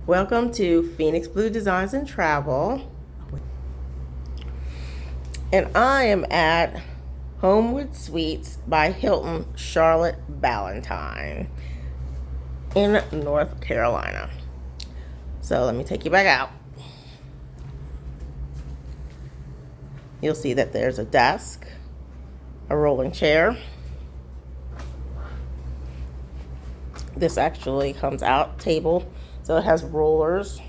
Welcome to Phoenix Blue Designs and Travel. And I am at Homewood Suites by Hilton, Charlotte, Ballantyne in North Carolina. So let me take you back out. You'll see that there's a desk, a rolling chair. This actually comes out table, so it has rollers.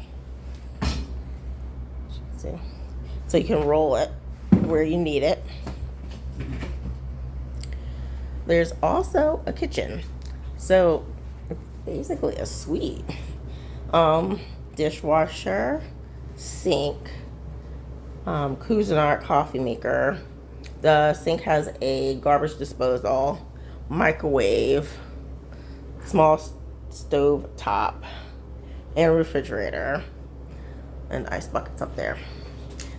See, so you can roll it where you need it. There's also a kitchen, so it's basically a suite. Dishwasher, sink, Cuisinart coffee maker. The sink has a garbage disposal, microwave, small stove top, and refrigerator, and ice buckets up there.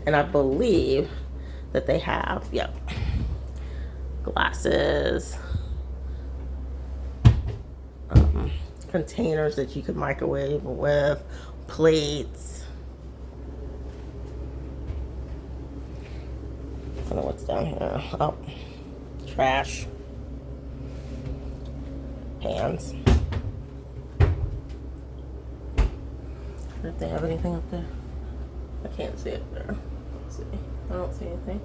And I believe that they have, glasses, containers that you could microwave with, plates. I don't know what's down here. Oh, trash, pans. If they have anything up there, I can't see it there. Let's see, I don't see anything.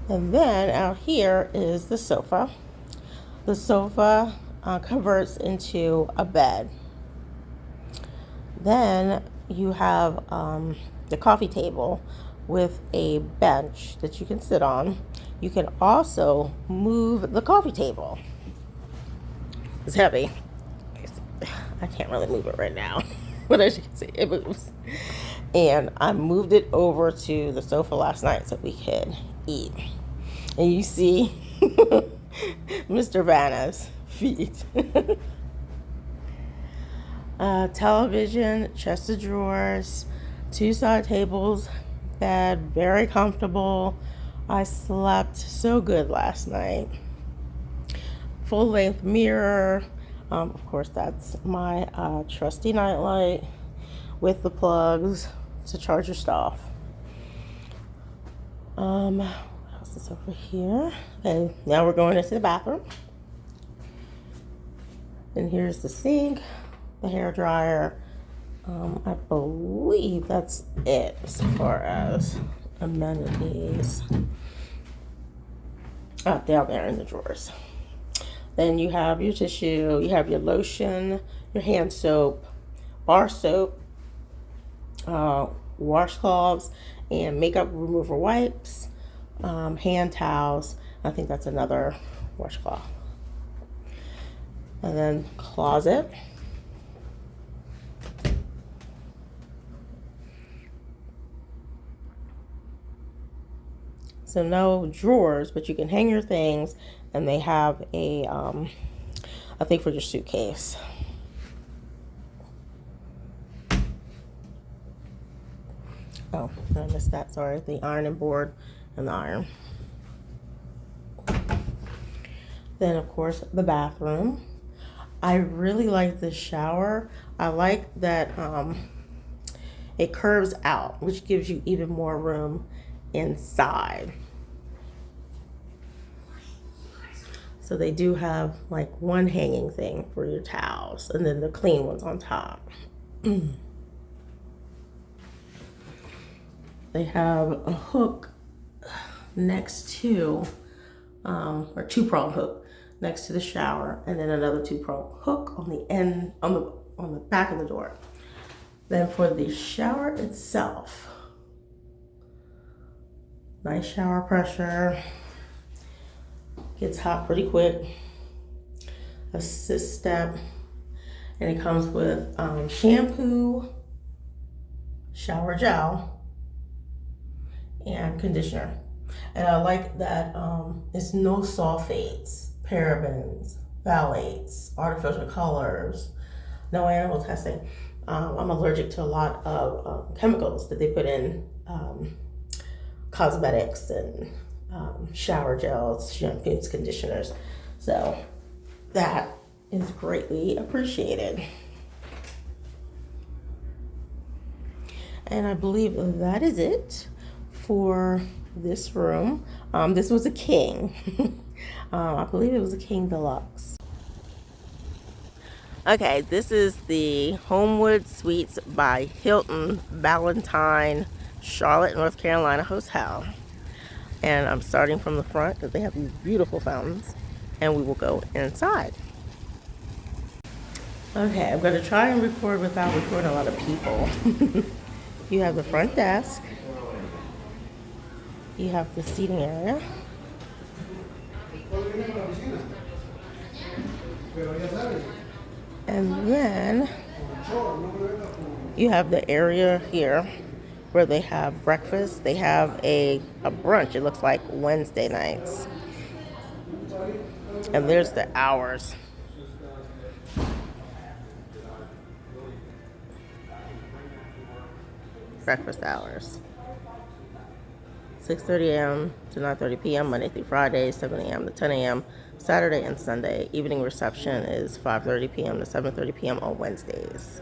And then out here is the sofa. The sofa converts into a bed. Then you have the coffee table with a bench that you can sit on. You can also move the coffee table. It's heavy. I can't really move it right now, but as you can see, it moves. And I moved it over to the sofa last night so we could eat. And you see Mr. Vanna's feet. Television, chest of drawers, two side tables, bed, very comfortable. I slept so good last night. Full length mirror. Of course, that's my trusty nightlight with the plugs to charge your stuff. What else is over here? Okay, now we're going into the bathroom. And here's the sink, the hair dryer. I believe that's it as far as amenities. Down there in the drawers. Then you have your tissue, you have your lotion, your hand soap, bar soap, washcloths, and makeup remover wipes, hand towels. I think that's another washcloth. And then closet. So no drawers, but you can hang your things, and they have a thing for your suitcase. Oh, I missed that, sorry. The ironing board and the iron. Then, of course, the bathroom. I really like the shower. I like that it curves out, which gives you even more room inside. So they do have like one hanging thing for your towels, and then the clean ones on top. They have a hook next to, or two-prong hook next to the shower, and then another two-prong hook on the end, on the back of the door. Then for the shower itself, nice shower pressure, gets hot pretty quick, assist step, and it comes with shampoo, shower gel, and conditioner. And I like that it's no sulfates, parabens, phthalates, artificial colors, no animal testing. I'm allergic to a lot of chemicals that they put in cosmetics and shower gels, shampoos, conditioners. So that is greatly appreciated. And I believe that is it for this room. This was a king. I believe it was a king deluxe. Okay, this is the Homewood Suites by Hilton, Ballantyne, Charlotte, North Carolina Hotel. And I'm starting from the front because they have these beautiful fountains. And we will go inside. Okay, I'm going to try and record without recording a lot of people. You have the front desk. You have the seating area. And then you have the area here where they have breakfast. They have a brunch, it looks like Wednesday nights. And there's the hours. Breakfast hours. 6:30 a.m. to 9:30 p.m. Monday through Friday, 7 a.m. to 10 a.m. Saturday and Sunday. Evening reception is 5:30 p.m. to 7:30 p.m. on Wednesdays.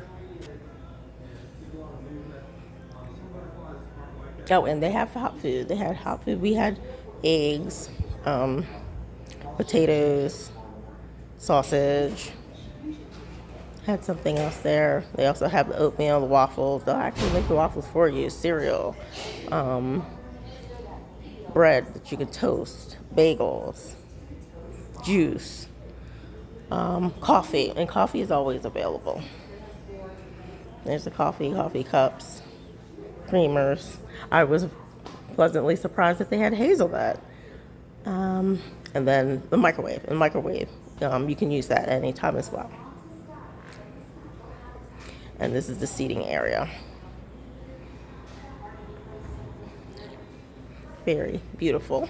Oh, and they have hot food. They had hot food. We had eggs, potatoes, sausage. Had something else there. They also have the oatmeal, the waffles. They'll actually make the waffles for you. Cereal, bread that you can toast, bagels, juice, coffee, and coffee is always available. There's the coffee cups, creamers. I was pleasantly surprised that they had hazelnut. And then the microwave. You can use that at any time as well. And this is the seating area. Very beautiful.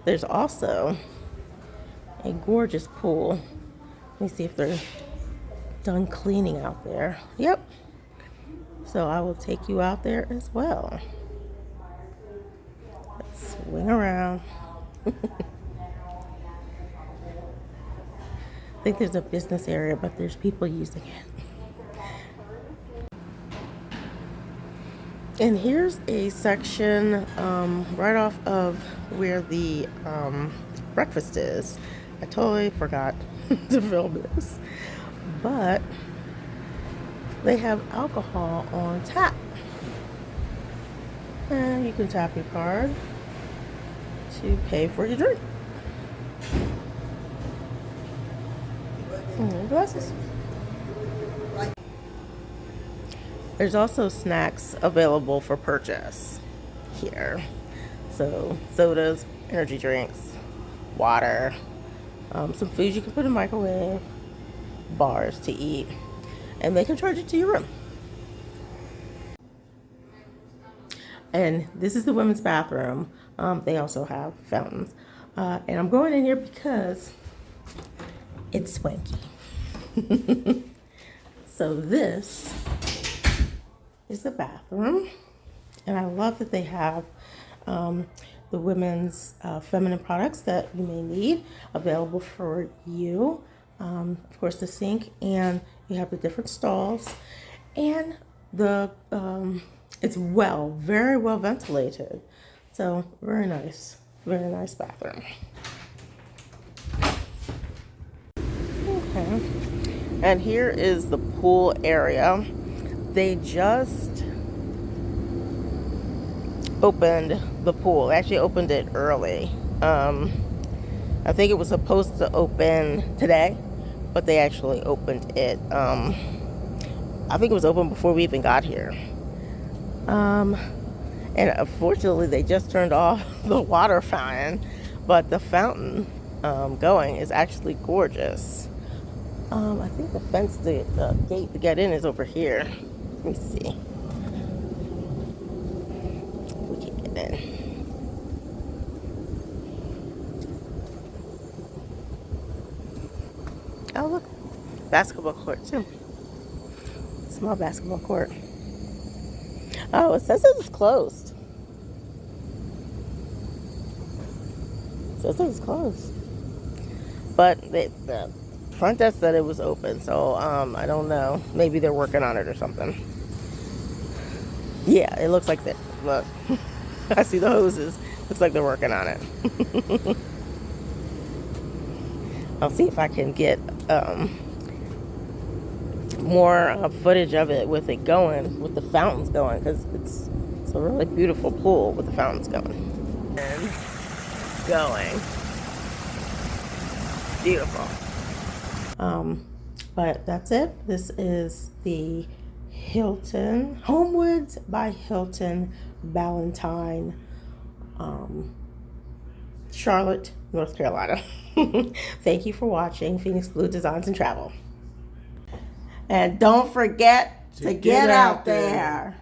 There's also a gorgeous pool. Let me see if they're done cleaning out there. Yep. So I will take you out there as well. Let's swing around. I think there's a business area, but there's people using it. And here's a section right off of where the breakfast is. I totally forgot to film this. But they have alcohol on tap. And you can tap your card to pay for your drink. And glasses. There's also snacks available for purchase here. So sodas, energy drinks, water, some food you can put in the microwave, bars to eat, and they can charge it to your room. And this is the women's bathroom. They also have fountains. And I'm going in here because it's swanky. So this is the bathroom, and I love that they have the women's feminine products that you may need available for you. Of course, the sink, and you have the different stalls, and the it's very well ventilated. So very nice bathroom. Okay, and here is the pool area. They just opened the pool. They actually opened it early. I think it was supposed to open today, but they actually opened it. I think it was open before we even got here. And unfortunately, they just turned off the water fountain, but the fountain going is actually gorgeous. I think the fence, the gate to get in is over here. Let me see. We can get in. Oh, look. Basketball court, too. Small basketball court. Oh, it says it was closed. It says it was closed. But the front desk said it was open, so I don't know. Maybe they're working on it or something. Yeah, it looks like that. Look, I see the hoses. Looks like they're working on it. I'll see if I can get more footage of it with it going, with the fountains going, because it's a really beautiful pool with the fountains going. And going. Beautiful. But that's it. This is the Hilton, Homewood by Hilton, Ballantyne, Charlotte, North Carolina. Thank you for watching Phoenix Blue Designs and Travel. And don't forget to get out there.